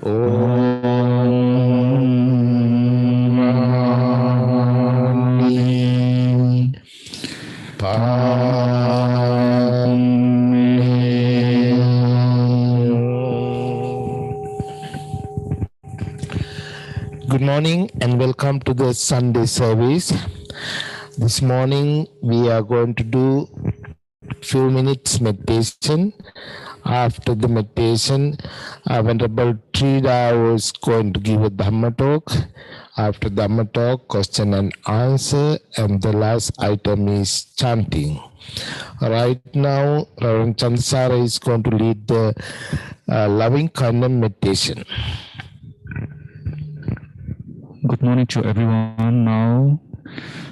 Om Good morning and welcome to the Sunday service. This morning we are going to do few minutes meditation. After the meditation, Venerable Trida was going to give a Dhamma talk. After Dhamma talk, question and answer, and the last item is chanting. Right now, Reverend Chandsara is going to lead the loving kindness meditation. Good morning to everyone. Now,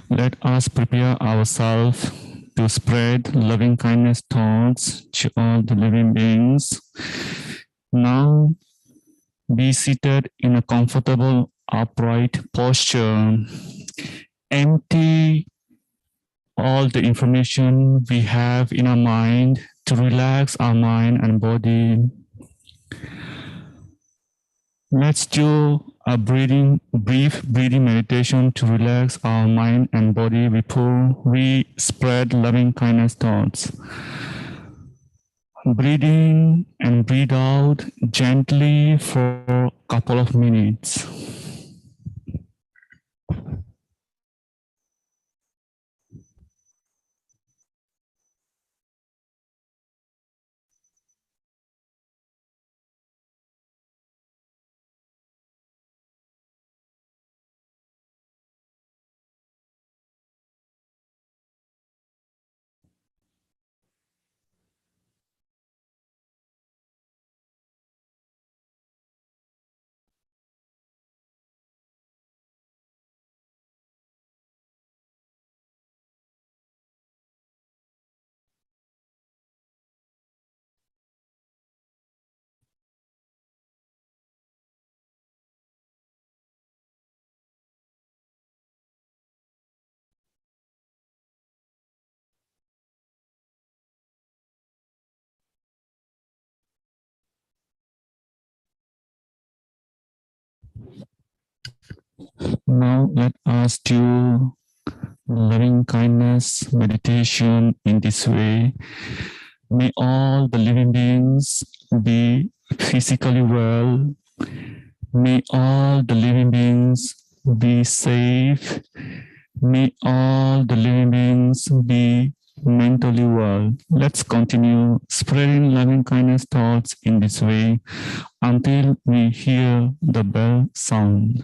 let us prepare ourselves to spread loving kindness thoughts to all the living beings. Now, be seated in a comfortable, upright posture. Empty all the information we have in our mind to relax our mind and body. Let's do a brief breathing meditation to relax our mind and body before we spread loving kindness thoughts. Breathe in and breathe out gently for a couple of minutes. Now let us do loving kindness meditation in this way. May all the living beings be physically well. May all the living beings be safe. May all the living beings be mentally well. Let's continue spreading loving kindness thoughts in this way until we hear the bell sound.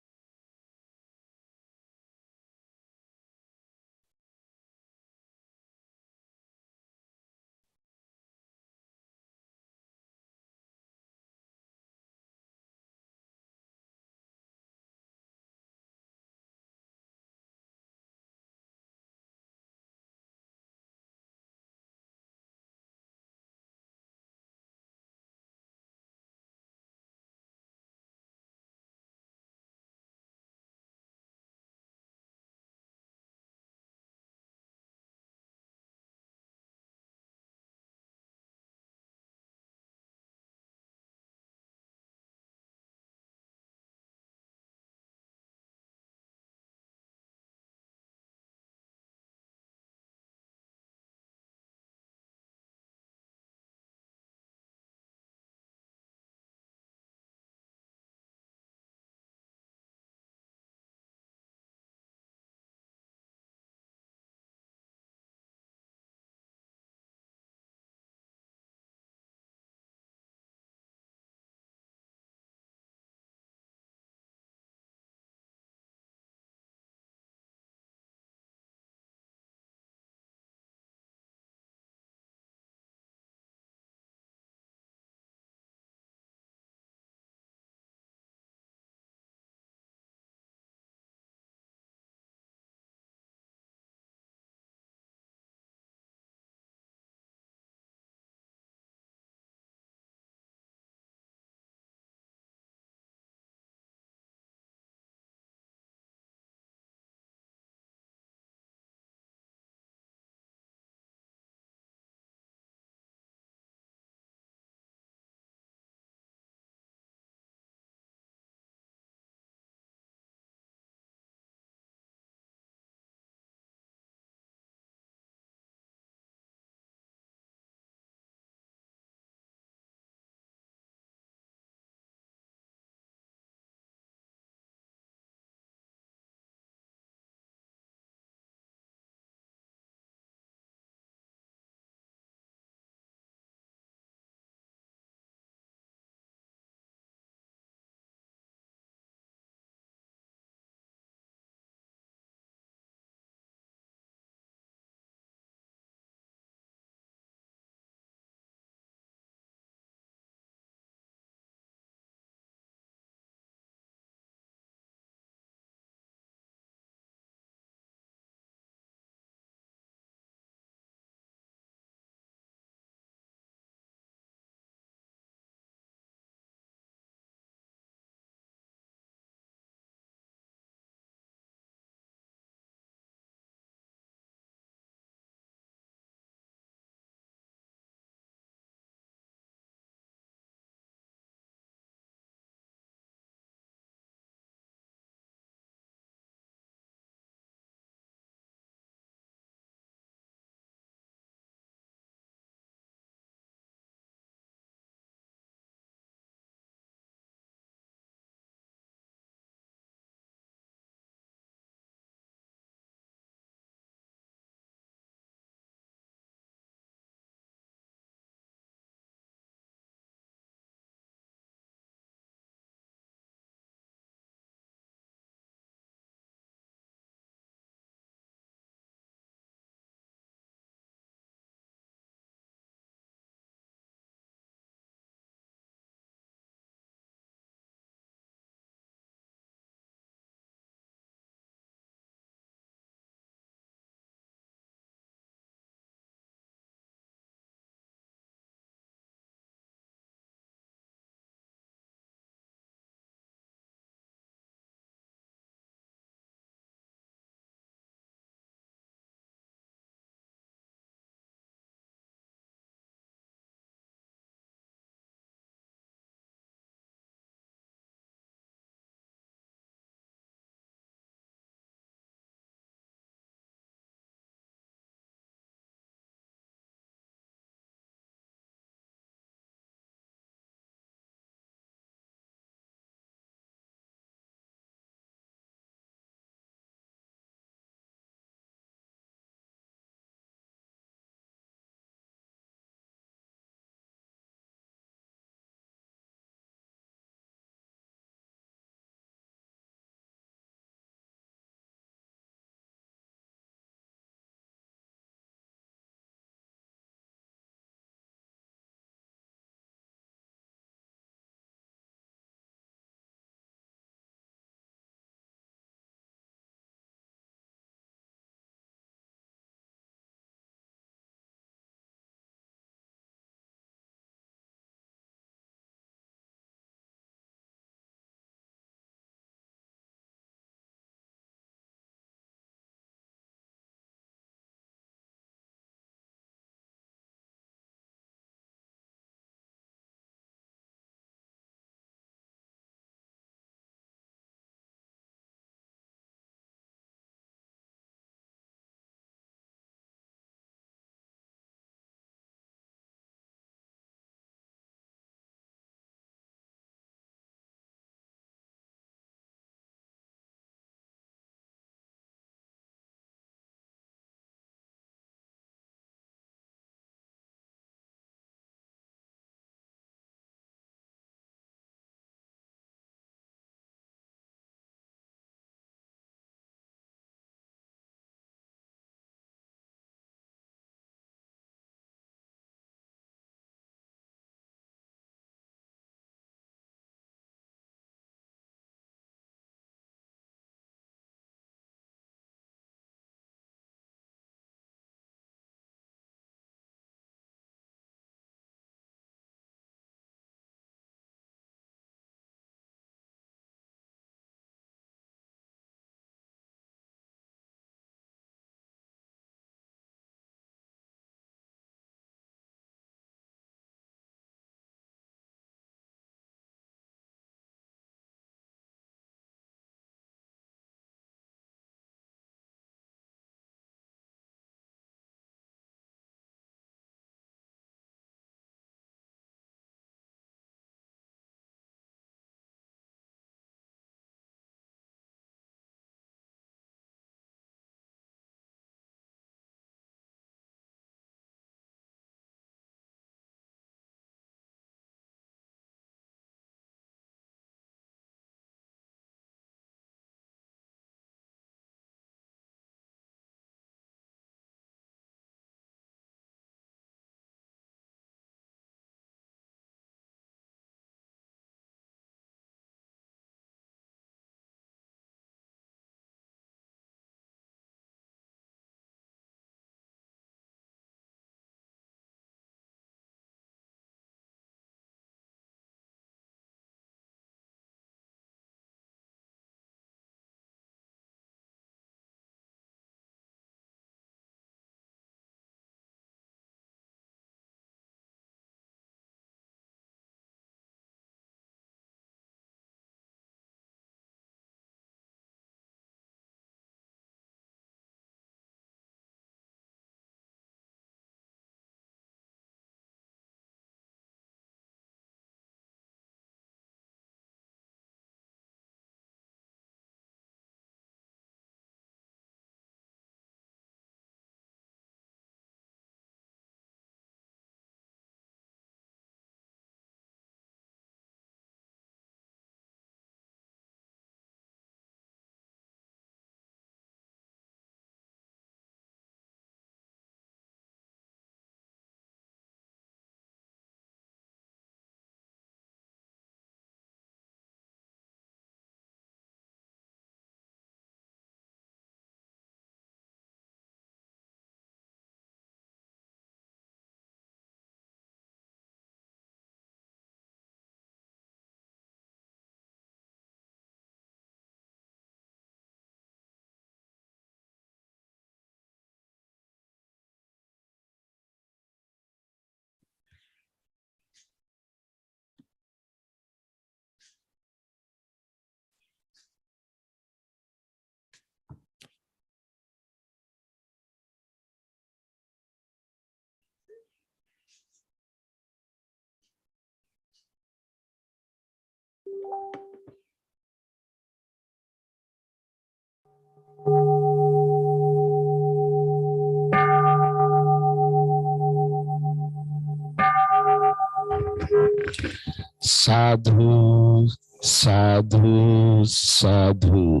Sadhu, sadhu, sadhu.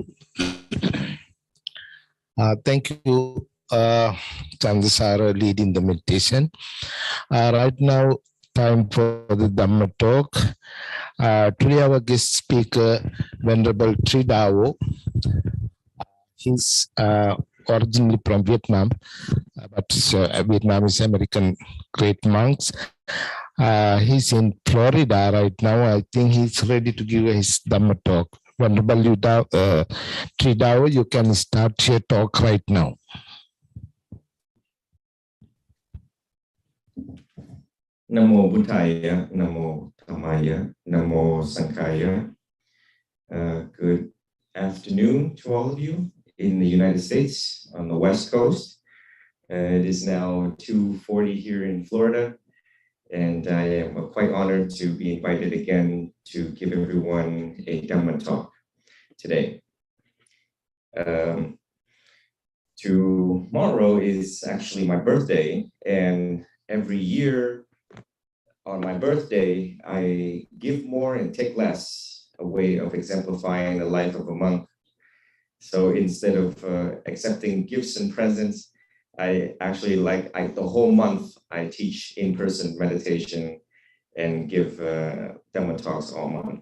Thank you, Chandasara, leading the meditation. Right now, time for the Dhamma talk. Today, our guest speaker, Venerable Tridao. He's originally from Vietnam, but Vietnam is American great monks. He's in Florida right now. I think he's ready to give his Dhamma talk. Venerable Tridao, you can start your talk right now. Namo Buddhaya, Namo Dhammaya, Namo Sankhaya. Good afternoon to all of you in the United States on the West Coast. It is now 2:40 here in Florida, and I am quite honored to be invited again to give everyone a Dhamma talk today. Tomorrow is actually my birthday, and every year on my birthday, I give more and take less, a way of exemplifying the life of a monk. So instead of accepting gifts and presents, I actually the whole month I teach in-person meditation and give Dhamma talks all month.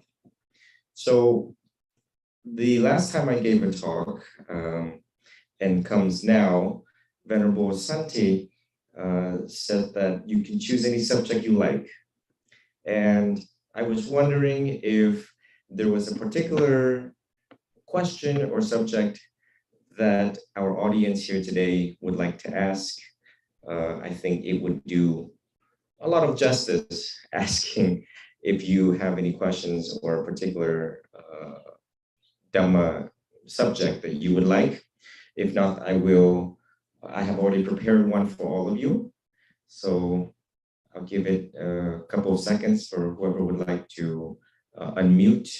So the last time I gave a talk, and comes now, Venerable Santi said that you can choose any subject you like. And I was wondering if there was a particular question or subject that our audience here today would like to ask. I think it would do a lot of justice asking if you have any questions or a particular Dhamma subject that you would like. If not, I have already prepared one for all of you. So I'll give it a couple of seconds for whoever would like to unmute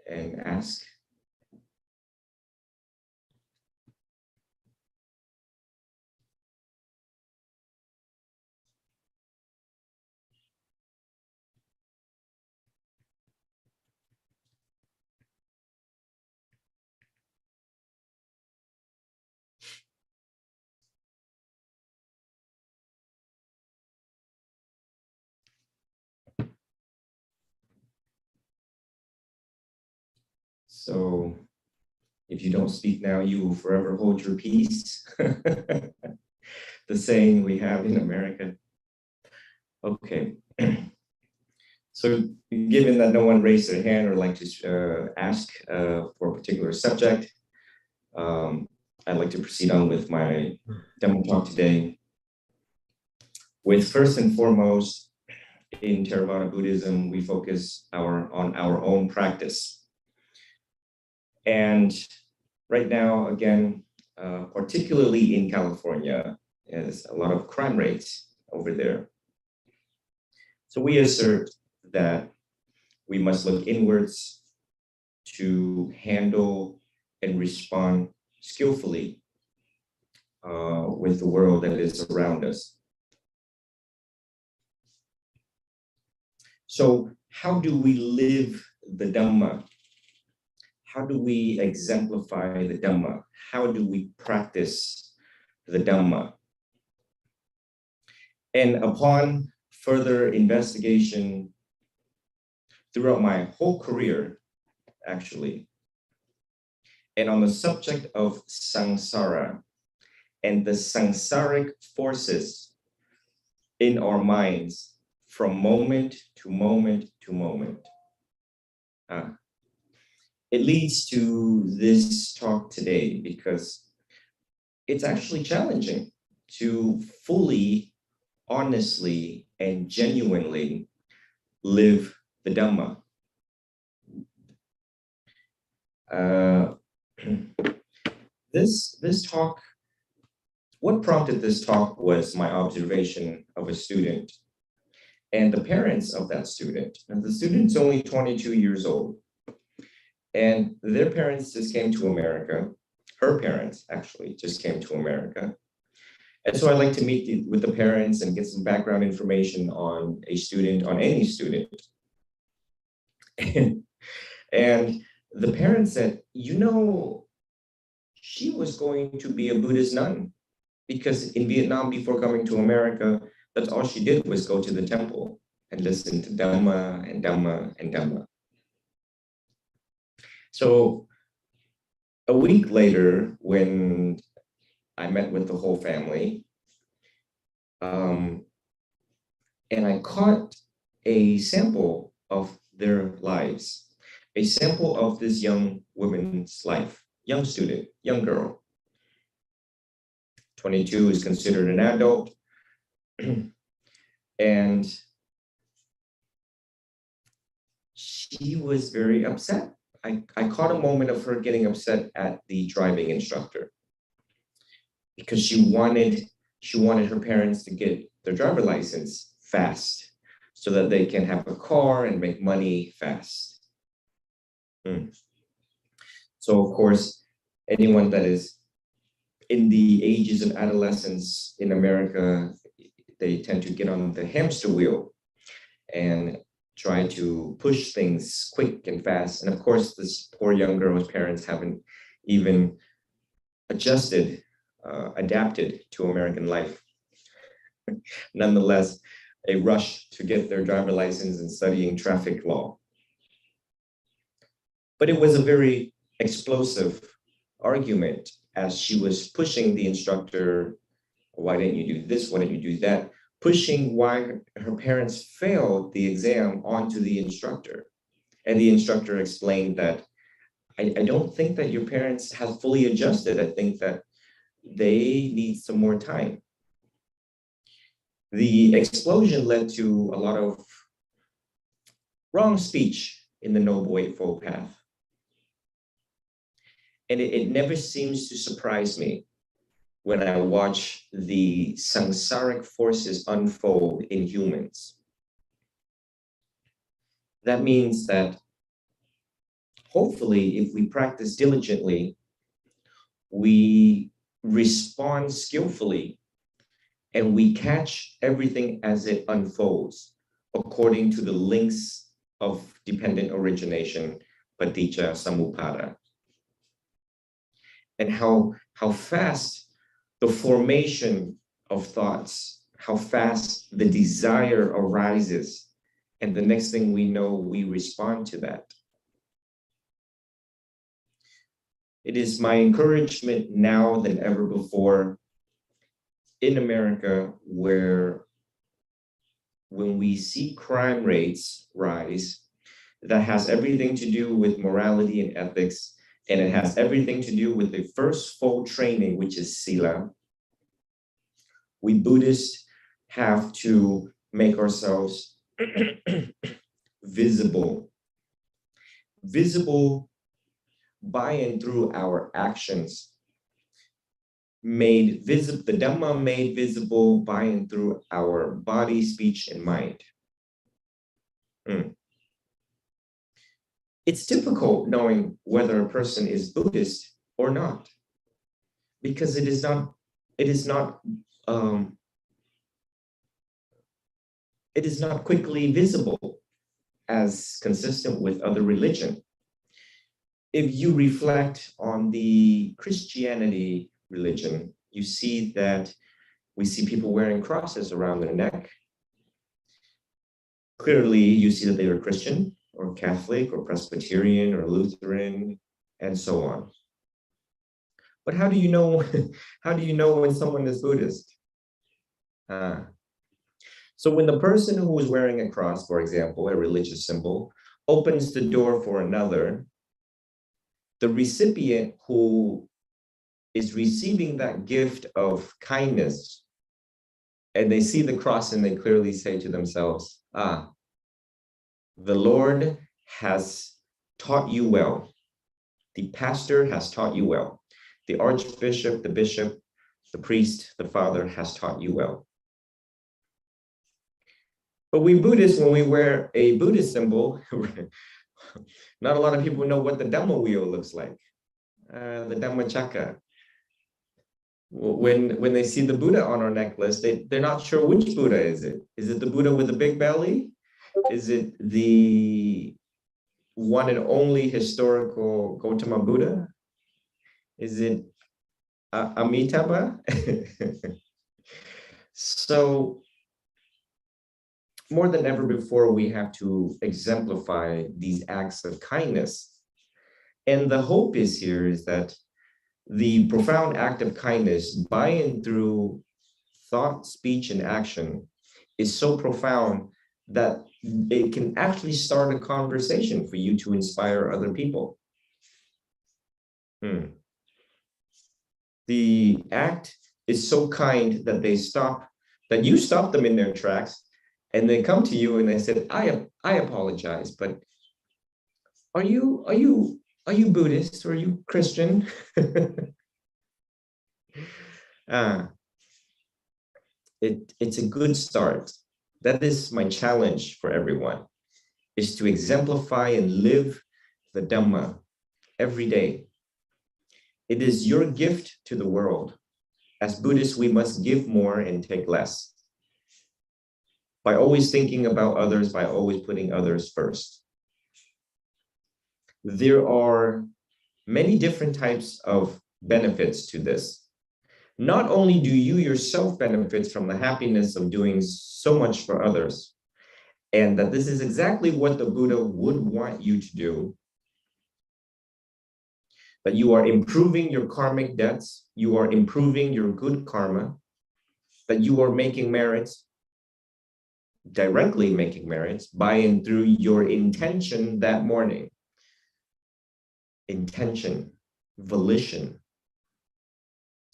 and ask. So if you don't speak now, you will forever hold your peace. The saying we have in America. Okay. So given that no one raised their hand or like to ask for a particular subject, I'd like to proceed on with my Dhamma talk today. With first and foremost, in Theravada Buddhism, we focus on our own practice. And right now, again, particularly in California, there's a lot of crime rates over there. So we assert that we must look inwards to handle and respond skillfully with the world that is around us. So how do we live the Dhamma? How do we exemplify the Dhamma? How do we practice the Dhamma? And upon further investigation throughout my whole career, actually, and on the subject of samsara and the samsaric forces in our minds from moment to moment to moment, it leads to this talk today because it's actually challenging to fully, honestly, and genuinely live the Dhamma. This talk, what prompted this talk was my observation of a student and the parents of that student. And the student's only 22 years old. And their parents just came to America. Her parents actually just came to America. And so I like to meet with the parents and get some background information on a student, on any student. And the parents said, you know, she was going to be a Buddhist nun, because in Vietnam, before coming to America, that's all she did was go to the temple and listen to Dhamma and Dhamma and Dhamma. So a week later, when I met with the whole family, and I caught a sample of their lives, a sample of this young woman's life, young student, young girl. 22 is considered an adult. And she was very upset. I caught a moment of her getting upset at the driving instructor, because she wanted her parents to get their driver license fast so that they can have a car and make money fast. So of course, anyone that is in the ages of adolescence in America, they tend to get on the hamster wheel and try to push things quick and fast. And of course, this poor young girl's parents haven't even adapted to American life. Nonetheless, a rush to get their driver license and studying traffic law. But it was a very explosive argument as she was pushing the instructor, why didn't you do this, why didn't you do that? Pushing why her parents failed the exam onto the instructor. And the instructor explained that, I don't think that your parents have fully adjusted. I think that they need some more time. The explosion led to a lot of wrong speech in the Noble Eightfold Path. And it never seems to surprise me when I watch the samsaric forces unfold in humans. That means that hopefully, if we practice diligently, we respond skillfully, and we catch everything as it unfolds according to the links of dependent origination, paticca samuppada. And how fast the formation of thoughts, how fast the desire arises, and the next thing we know, we respond to that. It is my encouragement now than ever before in America, where when we see crime rates rise, that has everything to do with morality and ethics, and it has everything to do with the first full training, which is sila. We Buddhists have to make ourselves visible by and through our actions, made visible, the Dhamma made visible by and through our body, speech, and mind. It's difficult knowing whether a person is Buddhist or not, because it is not quickly visible as consistent with other religion. If you reflect on the Christianity religion, you see that we see people wearing crosses around their neck. Clearly, you see that they are Christian or Catholic or Presbyterian or Lutheran, and so on. But how do you know? How do you know when someone is Buddhist? So when the person who is wearing a cross, for example, a religious symbol, opens the door for another, the recipient who is receiving that gift of kindness, and they see the cross and they clearly say to themselves, the Lord has taught you well. The pastor has taught you well. The archbishop, the bishop, the priest, the father has taught you well. But we Buddhists, when we wear a Buddhist symbol, not a lot of people know what the Dhamma wheel looks like, the Dhamma chakra. When they see the Buddha on our necklace, they're not sure which Buddha is it. Is it the Buddha with the big belly? Is it the one and only historical Gautama Buddha? Is it Amitabha? So more than ever before, we have to exemplify these acts of kindness. And the hope is that the profound act of kindness by and through thought, speech, and action is so profound that it can actually start a conversation for you to inspire other people. The act is so kind that that you stop them in their tracks, and they come to you and they said, I apologize, but are you Buddhist or are you Christian? It's a good start. That is my challenge for everyone, is to exemplify and live the Dhamma every day. It is your gift to the world. As Buddhists, we must give more and take less. By always thinking about others, by always putting others first. There are many different types of benefits to this. Not only do you yourself benefit from the happiness of doing so much for others, and that this is exactly what the Buddha would want you to do, that you are improving your karmic debts, you are improving your good karma, that you are making merits, directly making merits by and through your intention that morning. Intention, volition,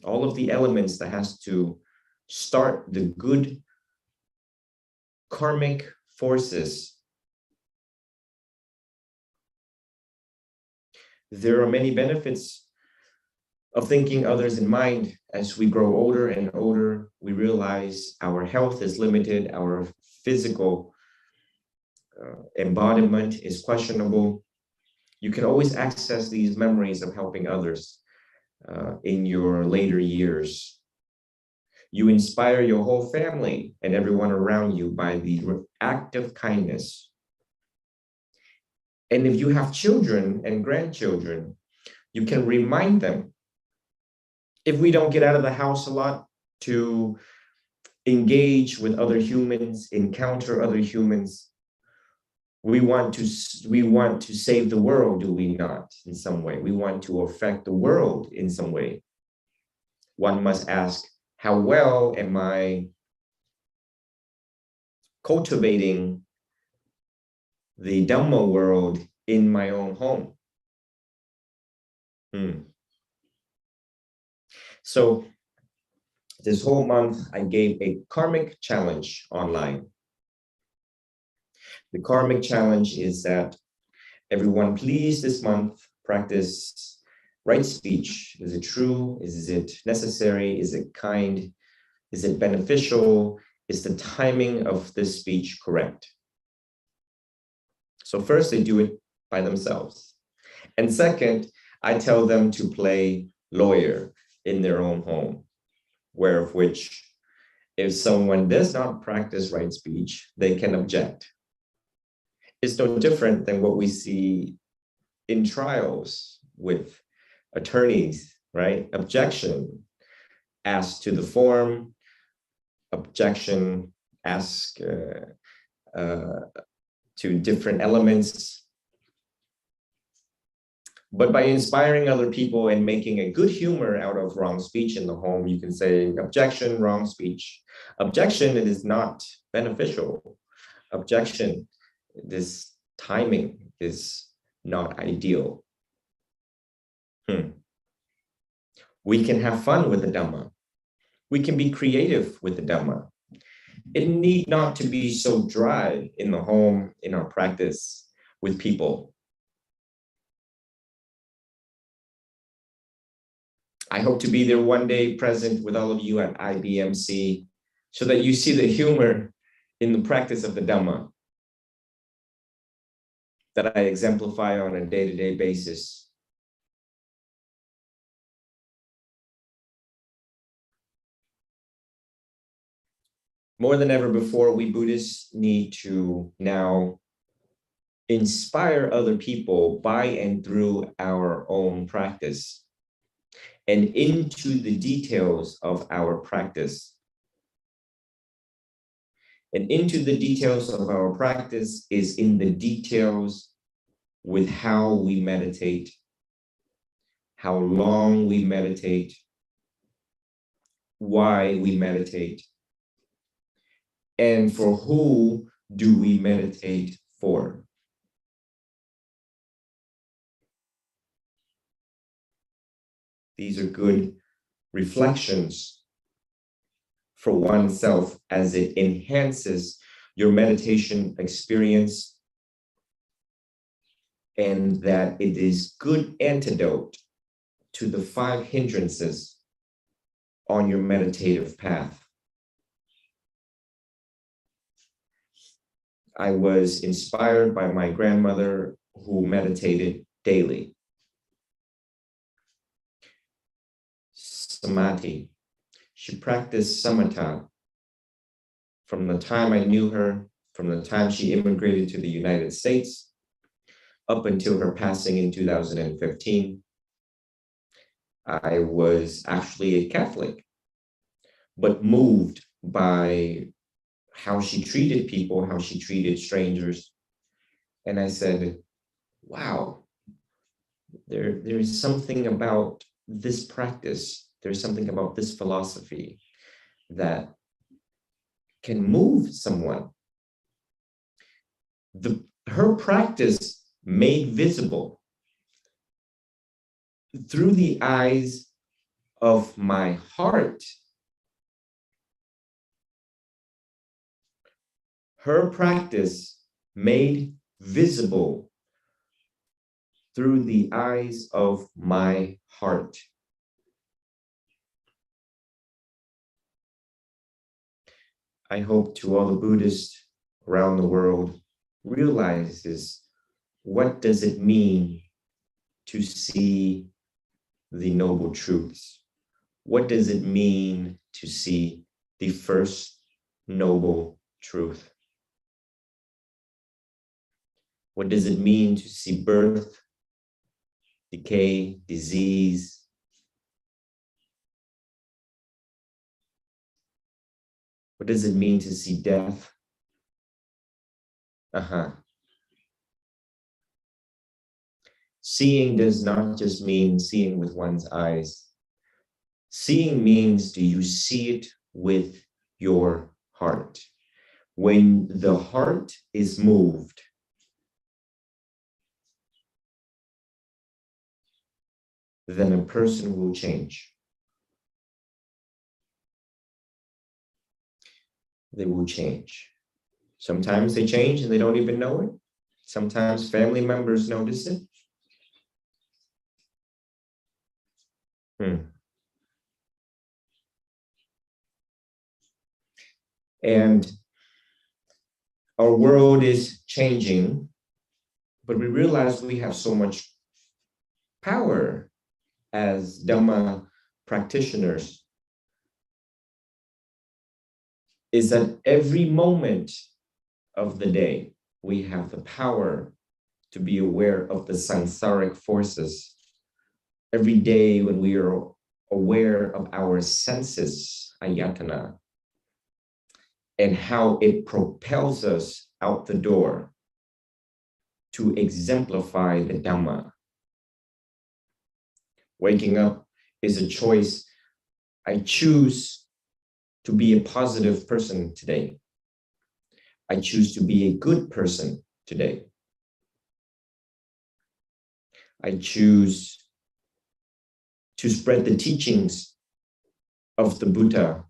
all of the elements that has to start the good karmic forces. There are many benefits of thinking others in mind. As we grow older and older, we realize our health is limited, our physical embodiment is questionable. You can always access these memories of helping others in your later years. You inspire your whole family and everyone around you by the act of kindness. And if you have children and grandchildren, you can remind them, if we don't get out of the house a lot, to engage with other humans, encounter other humans. We want to save the world, do we not, in some way? We want to affect the world in some way. One must ask, how well am I cultivating the Dhamma world in my own home? So this whole month, I gave a karmic challenge online. The karmic challenge is that everyone, please, this month, practice right speech. Is it true? Is it necessary? Is it kind? Is it beneficial? Is the timing of this speech correct? So first, they do it by themselves. And second, I tell them to play lawyer in their own home, where of which, if someone does not practice right speech, they can object. It's no different than what we see in trials with attorneys, right? Objection, ask to the form, objection, ask to different elements. But by inspiring other people and making a good humor out of wrong speech in the home, you can say, objection, wrong speech. Objection, it is not beneficial. Objection, this timing is not ideal. We can have fun with the Dhamma. We can be creative with the Dhamma. It need not to be so dry in the home, in our practice with people. I hope to be there one day, present with all of you at IBMC, so that you see the humor in the practice of the Dhamma that I exemplify on a day-to-day basis. More than ever before, we Buddhists need to now inspire other people by and through our own practice. And into the details of our practice. And into the details of our practice is in the details with how we meditate, how long we meditate, why we meditate, and for who do we meditate for. These are good reflections for oneself as it enhances your meditation experience, and that it is good antidote to the 5 hindrances on your meditative path. I was inspired by my grandmother who meditated daily. Samadhi. She practiced samatha from the time I knew her, from the time she immigrated to the United States, up until her passing in 2015. I was actually a Catholic, but moved by how she treated people, how she treated strangers. And I said, wow, there is something about this practice, there's something about this philosophy that can move someone. Her practice made visible through the eyes of my heart. Her practice made visible through the eyes of my heart. I hope to all the Buddhists around the world realizes what does it mean to see the noble truths? What does it mean to see the first noble truth? What does it mean to see birth, decay, disease? What does it mean to see death? Seeing does not just mean seeing with one's eyes. Seeing means, do you see it with your heart? When the heart is moved, then a person will change. They will change. Sometimes they change and they don't even know it. Sometimes family members notice it. And our world is changing, but we realize we have so much power as Dhamma practitioners, is that every moment of the day, we have the power to be aware of the samsaric forces. Every day when we are aware of our senses, ayatana, and how it propels us out the door to exemplify the Dhamma. Waking up is a choice. I choose to be a positive person today. I choose to be a good person today. I choose to spread the teachings of the Buddha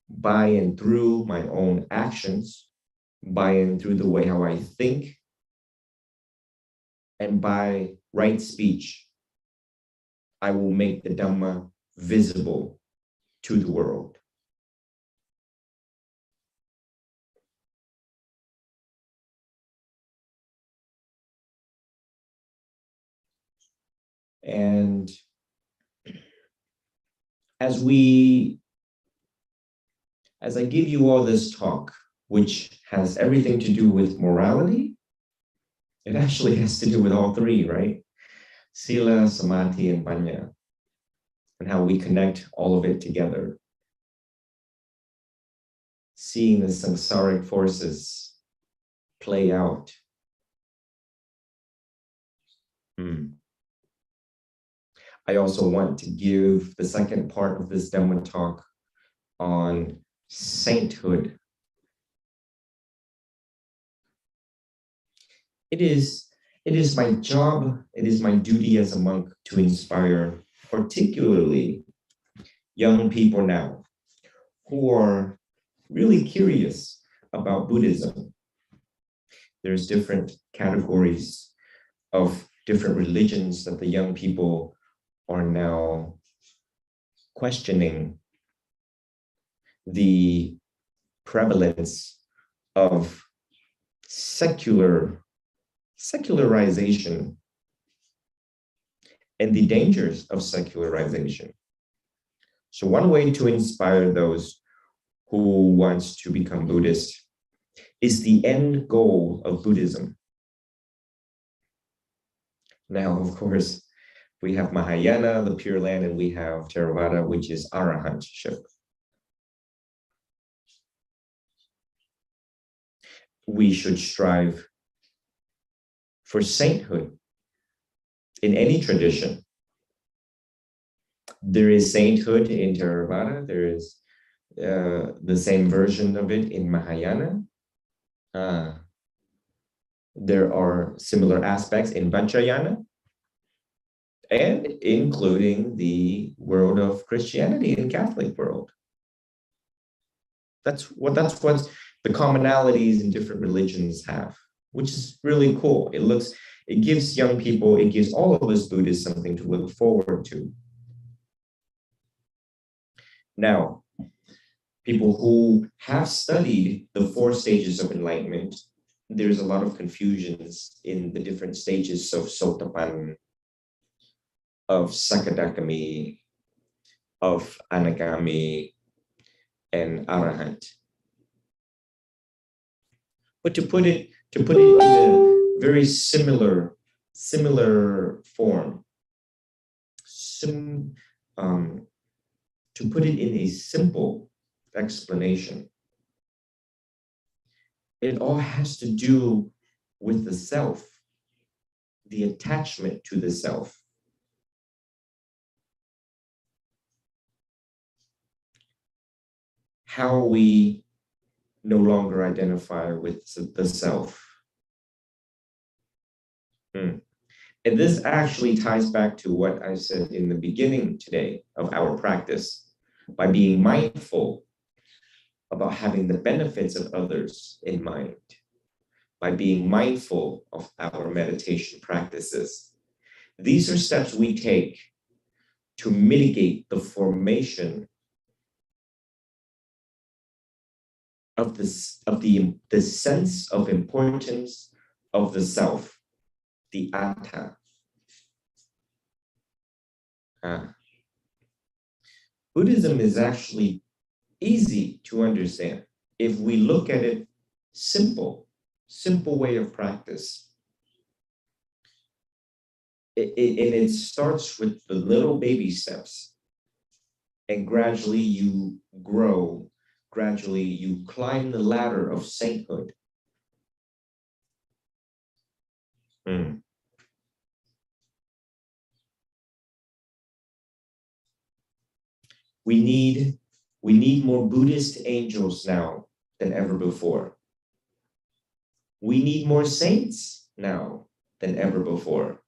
by and through my own actions, by and through the way how I think, and by right speech. I will make the Dhamma visible to the world. And as I give you all this talk, which has everything to do with morality, It actually has to do with all three, right? Sila, Samadhi, and Panya, and how we connect all of it together. Seeing the samsaric forces play out. I also want to give the second part of this Dhamma talk on sainthood. It is my job, it is my duty as a monk to inspire particularly young people now who are really curious about Buddhism. There's different categories of different religions that the young people are now questioning the prevalence of secularization and the dangers of secularization. So one way to inspire those who wants to become Buddhist is the end goal of Buddhism. Now, of course, we have Mahayana, the Pure Land, and we have Theravada, which is Arahantship. We should strive for sainthood in any tradition. There is sainthood in Theravada. There is the same version of it in Mahayana. There are similar aspects in Vajrayana, and including the world of Christianity and Catholic world. That's what the commonalities in different religions have, which is really cool. It gives young people, it gives all of us Buddhists something to look forward to. Now, people who have studied the 4 stages of enlightenment, there's a lot of confusions in the different stages of Sotapanna, of Sakadagami, of Anagami, and Arahant. But to put it in a very similar form, to put it in a simple explanation, it all has to do with the self, the attachment to the self. How we no longer identify with the self. And this actually ties back to what I said in the beginning today of our practice. By being mindful about having the benefits of others in mind, by being mindful of our meditation practices. These are steps we take to mitigate the formation of the sense of importance of the self, the atta. Buddhism is actually easy to understand if we look at it simple way of practice. It starts with the little baby steps, and gradually you grow, gradually you climb the ladder of sainthood. We need more Buddhist angels now than ever before. We need more saints now than ever before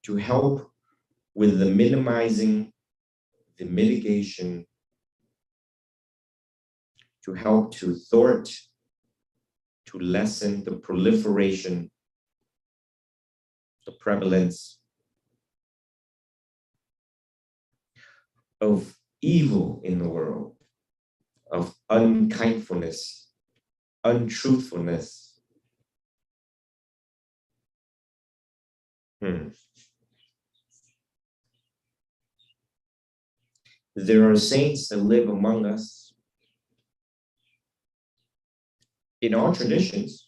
to help with the minimizing, the mitigation, to help to thwart, to lessen the proliferation, the prevalence of evil in the world, of unkindfulness, untruthfulness. There are saints that live among us in all traditions.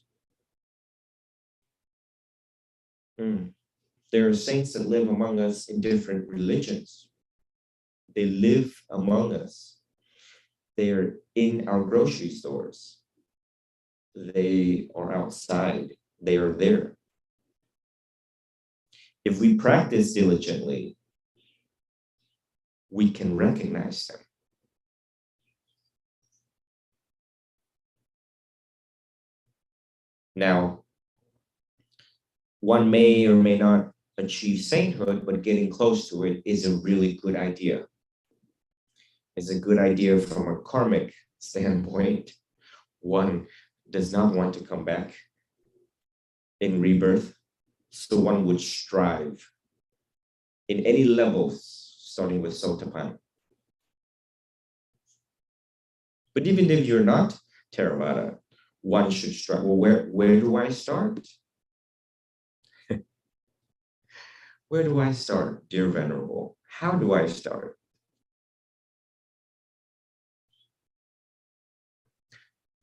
There are saints that live among us in different religions. They live among us. They are in our grocery stores. They are outside. They are there. If we practice diligently, we can recognize them. Now, one may or may not achieve sainthood, but getting close to it is a really good idea. It's a good idea from a karmic standpoint. One does not want to come back in rebirth, so one would strive in any levels, starting with Sotapan. But even if you're not Theravada, one should strive. Well, where do I start? Where do I start, dear Venerable? How do I start?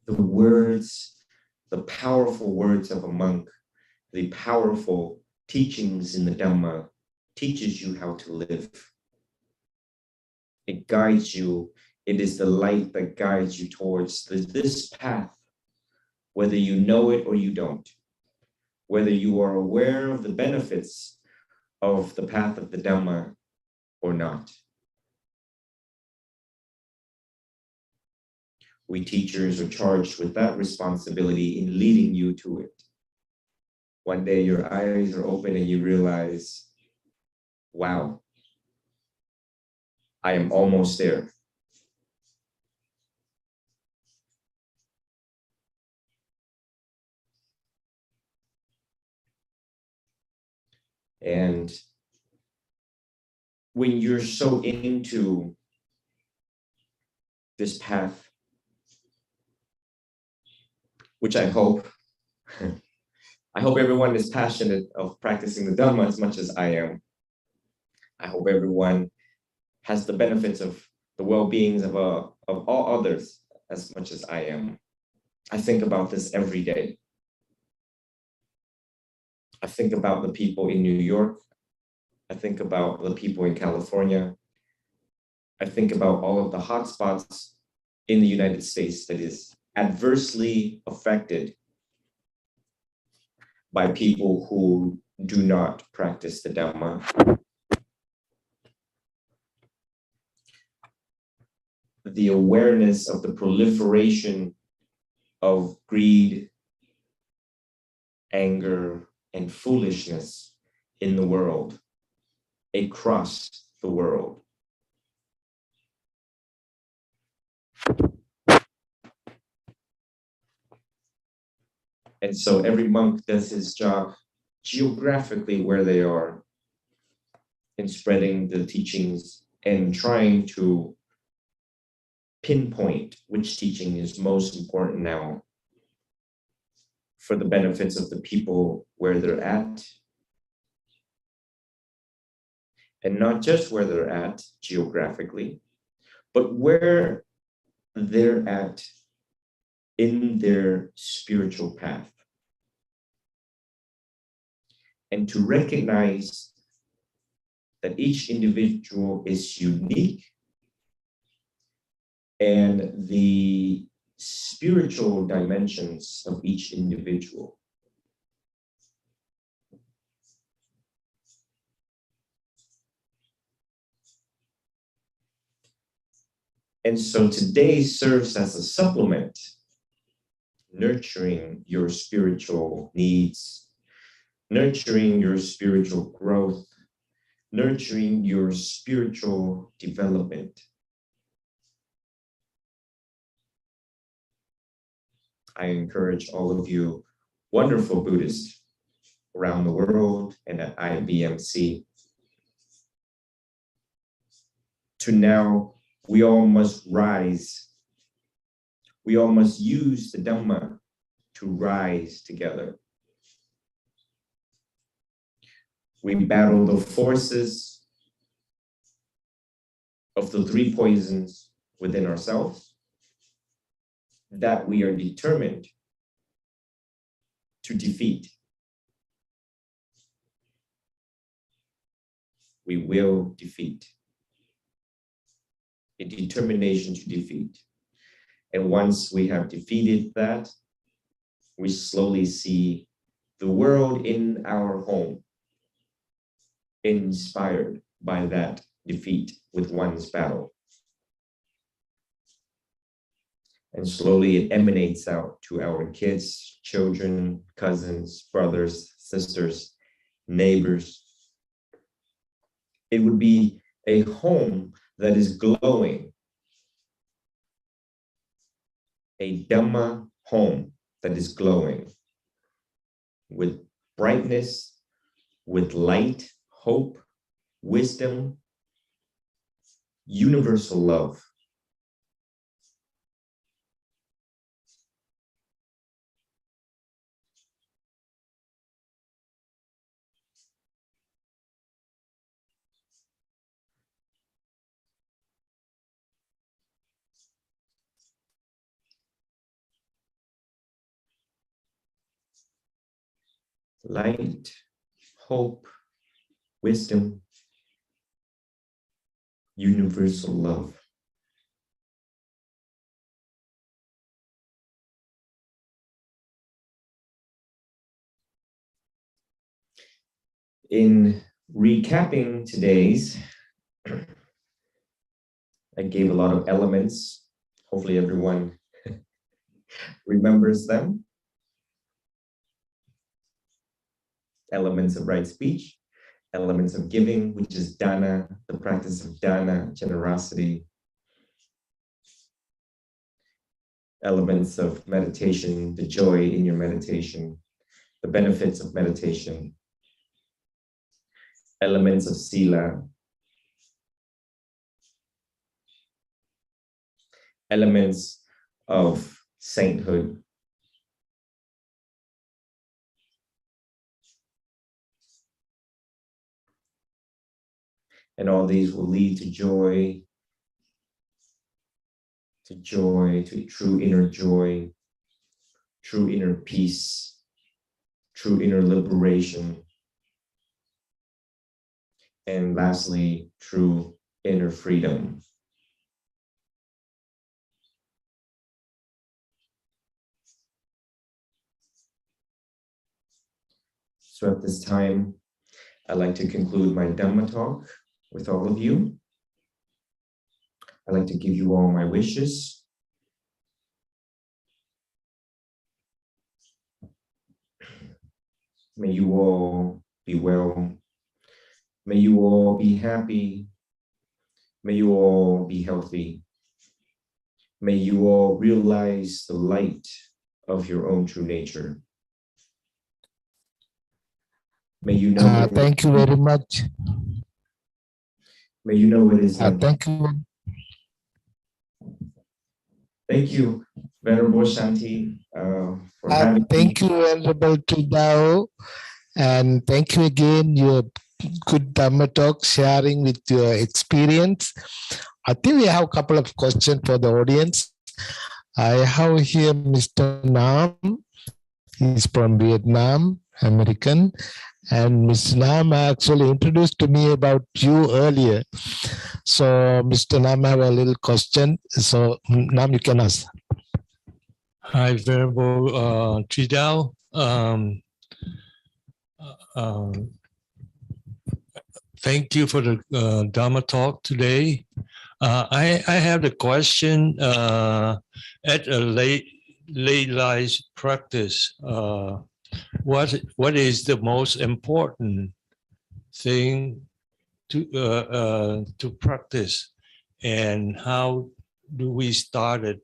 The words, the powerful words of a monk, the powerful teachings in the Dhamma teaches you how to live. It guides you. It is the light that guides you towards this path, whether you know it or you don't, whether you are aware of the benefits of the path of the Dhamma or not. We teachers are charged with that responsibility in leading you to it. One day your eyes are open and you realize, wow, I am almost there. And when you're so into this path, which I hope everyone is passionate of practicing the Dhamma as much as I am. I hope everyone has the benefits of the well-beings of all others as much as I am. I think about this every day. I think about the people in New York. I think about the people in California. I think about all of the hotspots in the United States that is adversely affected by people who do not practice the Dhamma. The awareness of the proliferation of greed, anger, and foolishness in the world, across the world. And so every monk does his job geographically where they are in spreading the teachings and trying to pinpoint which teaching is most important now for the benefits of the people where they're at. And not just where they're at geographically, but where they're at in their spiritual path. And to recognize that each individual is unique and the spiritual dimensions of each individual. And so today serves as a supplement, nurturing your spiritual needs, nurturing your spiritual growth, nurturing your spiritual development. I encourage all of you wonderful Buddhists around the world and at IBMC to now, we all must rise. We all must use the Dhamma to rise together. We battle the forces of the three poisons within ourselves that we are determined to defeat. we will defeat. A determination to defeat. And once we have defeated that, we slowly see the world in our home inspired by that defeat with one's battle. And slowly it emanates out to our kids, children, cousins, brothers, sisters, neighbors. It would be a home that is glowing, a Dhamma home that is glowing with brightness, with light, hope, wisdom, universal love. Light, hope, wisdom, universal love. In recapping today's, I gave a lot of elements. Hopefully everyone remembers them. Elements of right speech, elements of giving, which is dana, the practice of dana, generosity. Elements of meditation, the joy in your meditation, the benefits of meditation. Elements of sila. Elements of sainthood. And all these will lead to joy, to true inner joy, true inner peace, true inner liberation, and lastly, true inner freedom. So at this time, I'd like to conclude my Dhamma talk with all of you. I'd like to give you all my wishes. May you all be well. May you all be happy. May you all be healthy. May you all realize the light of your own true nature. May you know. Thank you very much. May you know what is. Thank you. Thank you, Venerable Shanti, for having thank me. you, Venerable Tridao, and thank you again, your good Dhamma talk, sharing with your experience. I think we have a couple of questions for the audience. I have here Mr. Nam. He's from Vietnam, American. And Ms. Nam actually introduced to me about you earlier. So, Mr. Nam, I have a little question. So, Nam, you can ask. Hi, Venerable Tridao. Thank you for the Dhamma talk today. I have a question at a late life practice. What is the most important thing to practice, and how do we start it?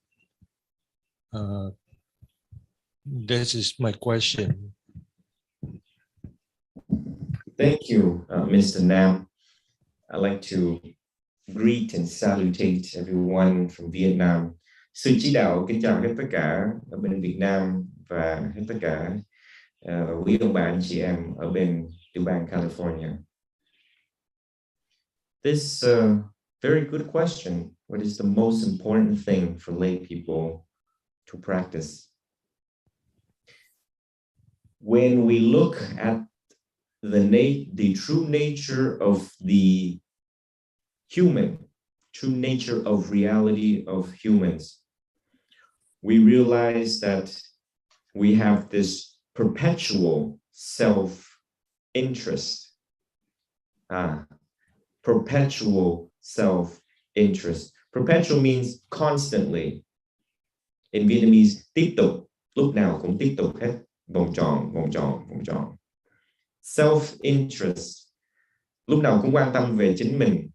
This is my question. Thank you, Mr. Nam. I'd like to greet and salutate everyone from Vietnam. Sư Chỉ Đạo kính chào hết tất cả ở bên Việt Nam và hết tất cả quý ông bà anh chị em ở bên tiểu bang California. This very good question. What is the most important thing for lay people to practice? When we look at the true nature of the human, true nature of reality of humans, we realize that we have this perpetual self-interest. Perpetual self-interest. Perpetual means constantly. In Vietnamese, tiếp tục, lúc nào cũng tiếp tục hết, vòng tròn, vòng tròn, vòng tròn. Self-interest, lúc nào cũng quan tâm về chính mình.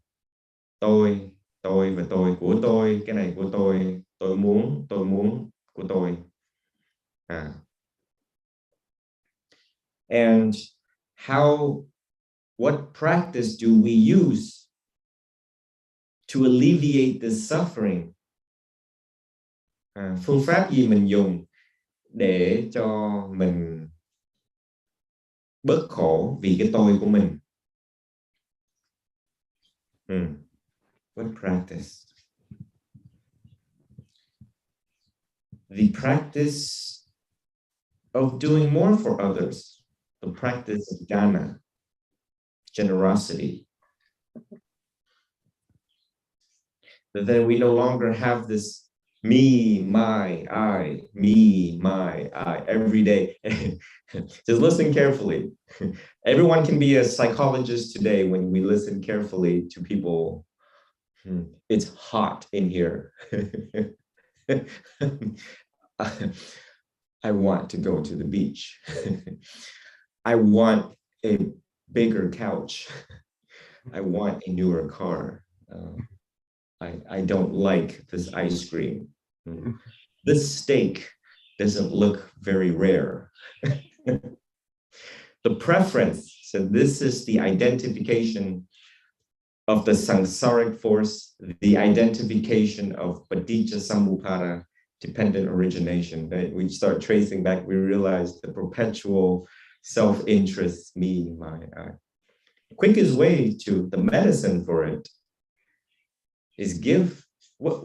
Tôi và tôi, của tôi, cái này của tôi muốn của tôi. And what practice do we use to alleviate this suffering? Phương pháp gì mình dùng để cho mình bớt khổ vì cái tôi của mình? What practice? The practice of doing more for others. The practice of Dhamma, generosity. But then we no longer have this me, my, I, me, my, I, every day. Just listen carefully. Everyone can be a psychologist today when we listen carefully to people. It's hot in here. I want to go to the beach. I want a bigger couch. I want a newer car. I don't like this ice cream. This steak doesn't look very rare. The preference, so this is the identification of the samsaric force, the identification of paticca samuppada, dependent origination. That we start tracing back, we realize the perpetual self-interest, me, my, I. Quickest way to the medicine for it is give. What?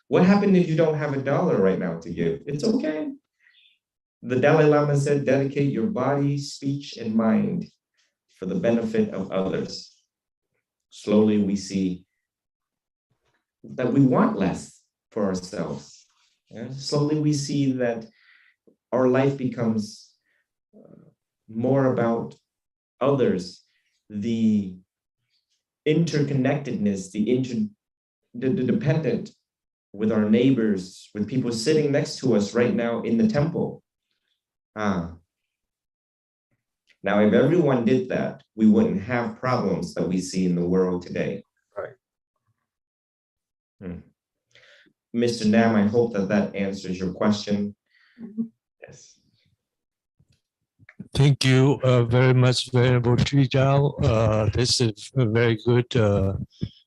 What happened if you don't have $1 right now to give? It's okay. The Dalai Lama said, dedicate your body, speech, and mind for the benefit of others. Slowly we see that we want less for ourselves. Slowly we see that our life becomes more about others, the interconnectedness, the dependent with our neighbors, with people sitting next to us right now in the temple. Now, if everyone did that, we wouldn't have problems that we see in the world today. Right. Mr. Nam, I hope that answers your question. Yes. Thank you very much, Venerable Tri Dao. This is a very good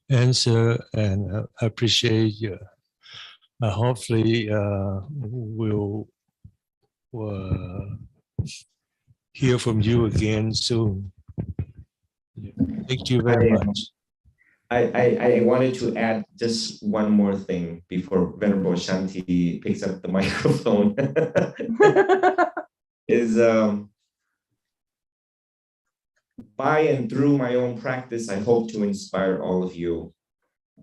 answer, and I appreciate you. Hopefully, we'll hear from you again soon. Thank you very much. I wanted to add just one more thing before Venerable Shanti picks up the microphone. Is by and through my own practice, I hope to inspire all of you.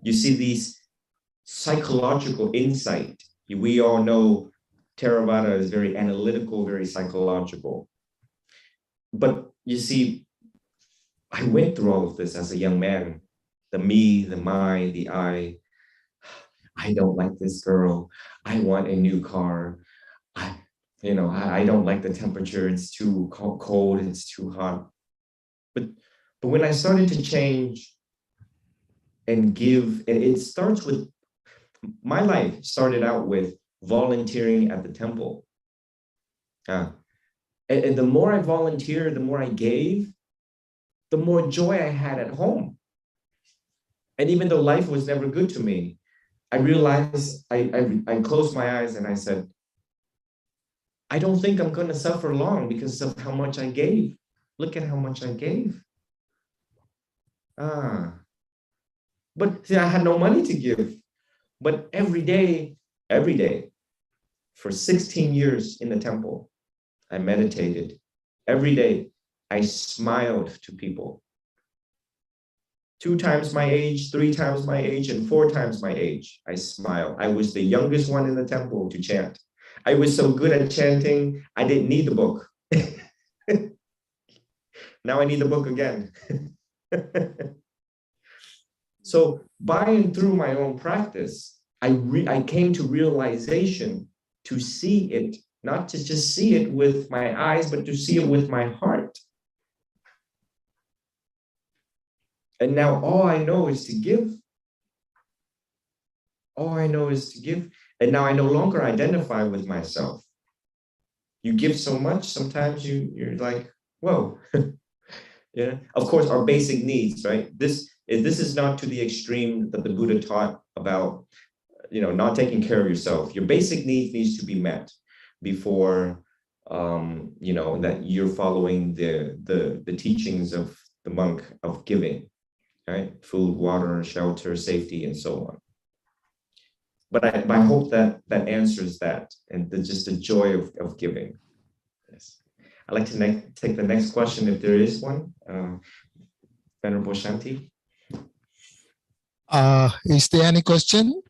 You see, these psychological insight, we all know Theravada is very analytical, very psychological. But you see, I went through all of this as a young man. The me, the my, the I don't like this girl. I want a new car. I don't like the temperature. It's too cold. It's too hot. But when I started to change and give, and it starts with, my life started out with volunteering at the temple. And the more I volunteered, the more I gave, the more joy I had at home. And even though life was never good to me, I realized, I closed my eyes and I said, I don't think I'm going to suffer long because of how much I gave. Look at how much I gave. But see, I had no money to give. But every day, for 16 years in the temple, I meditated. Every day, I smiled to people. 2 times my age, 3 times my age, and 4 times my age. I smiled. I was the youngest one in the temple to chant. I was so good at chanting, I didn't need the book. Now I need the book again. So by and through my own practice, I came to realization to see it, not to just see it with my eyes, but to see it with my heart. And now all I know is to give. All I know is to give. And now I no longer identify with myself. You give so much, sometimes you're like, whoa. Yeah. Of course, our basic needs, right? This is not to the extreme that the Buddha taught about, not taking care of yourself. Your basic needs to be met before, that you're following the teachings of the monk of giving, right? Food, water, shelter, safety, and so on. But I hope that answers that, and just the joy of giving. Yes. I'd like to take the next question if there is one. Venerable Shanti. Is there any question?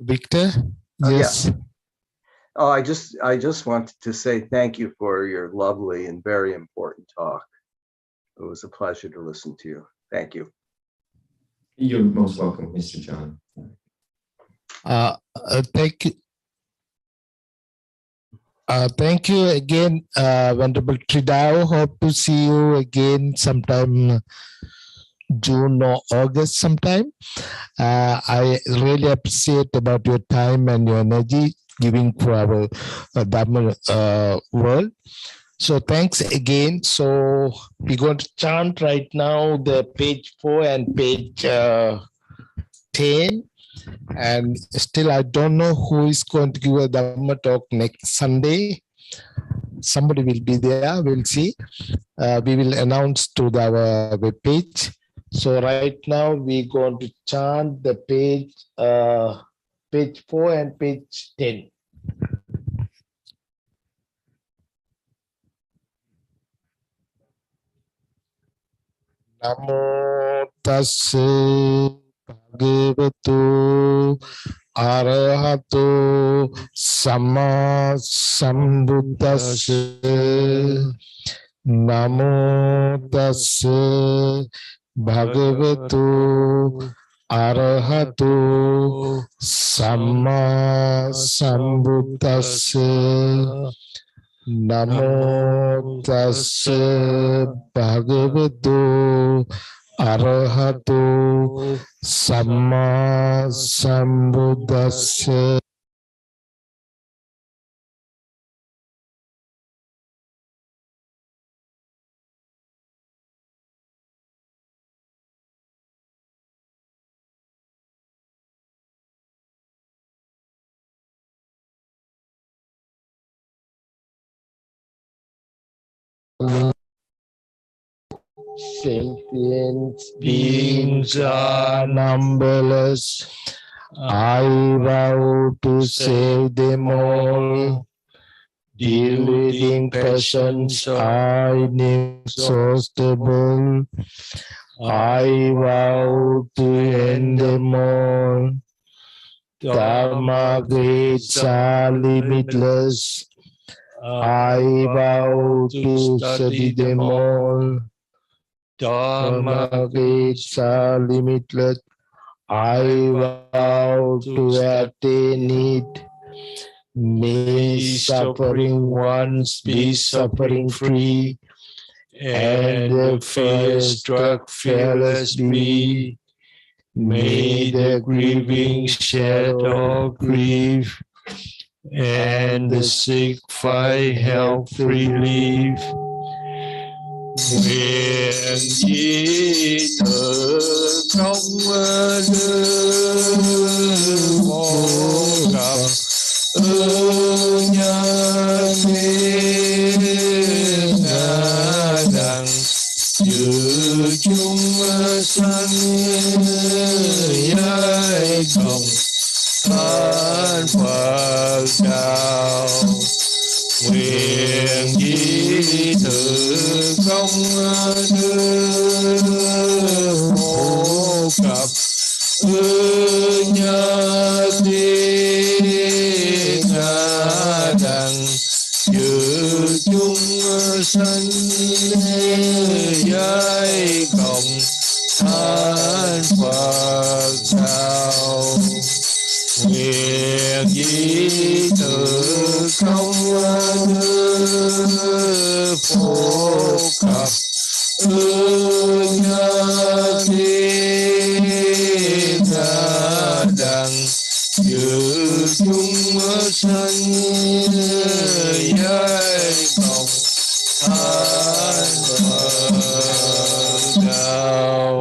Victor? Yes. Yeah. Oh, I just wanted to say thank you for your lovely and very important talk. It was a pleasure to listen to you. Thank you. You're most welcome, Mr. John. Thank you. Thank you again, Venerable Tridao. Hope to see you again sometime June or August sometime. I really appreciate about your time and your energy giving for our Dhamma world. So thanks again. So we're going to chant right now the page 4 and page 10. And still, I don't know who is going to give a Dhamma talk next Sunday. Somebody will be there. We'll see. We will announce to our web page. So right now, we're going to chant the page 4 and page 10. Namo tassa bhagavato arahato samma sambuddhassa. Namo tassa bhagavato arahato samma sambuddhassa. Namo tassa bhagavato arahato samma sambuddhassa. Sentient beings are numberless. I vow to save them all. Deluding passions are inexhaustible. I vow to end them all. Dharma grades are limitless. I vow to study them all. Dharma grades are limitless. I vow to attain it. May suffering ones be suffering free, and the fear-struck fearless be. May the grieving shed all grief, and the sick find health relief. Nguyện chi tự không đưa vô gặp nhân thiên đặng dự chung sanh giai thực không đưa phổ cập nhớ thiên đẳng chư chúng sanh giới cộng thánh Phật đạo nguyện di tự không phổ cập nhớ thiên đẳng chư chúng sanh giới cộng thánh Phật đạo.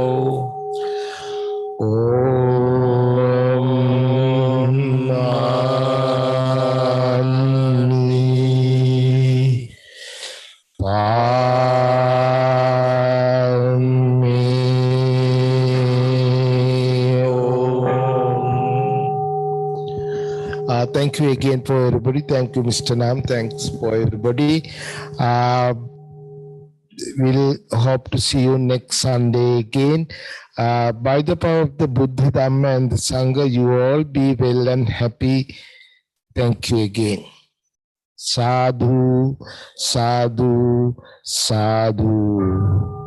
Thank you again for everybody. Thank you, Mr. Nam. Thanks for everybody. We'll hope to see you next Sunday again. By the power of the Buddha, Dhamma, and the Sangha, you all be well and happy. Thank you again. Sadhu, sadhu, sadhu.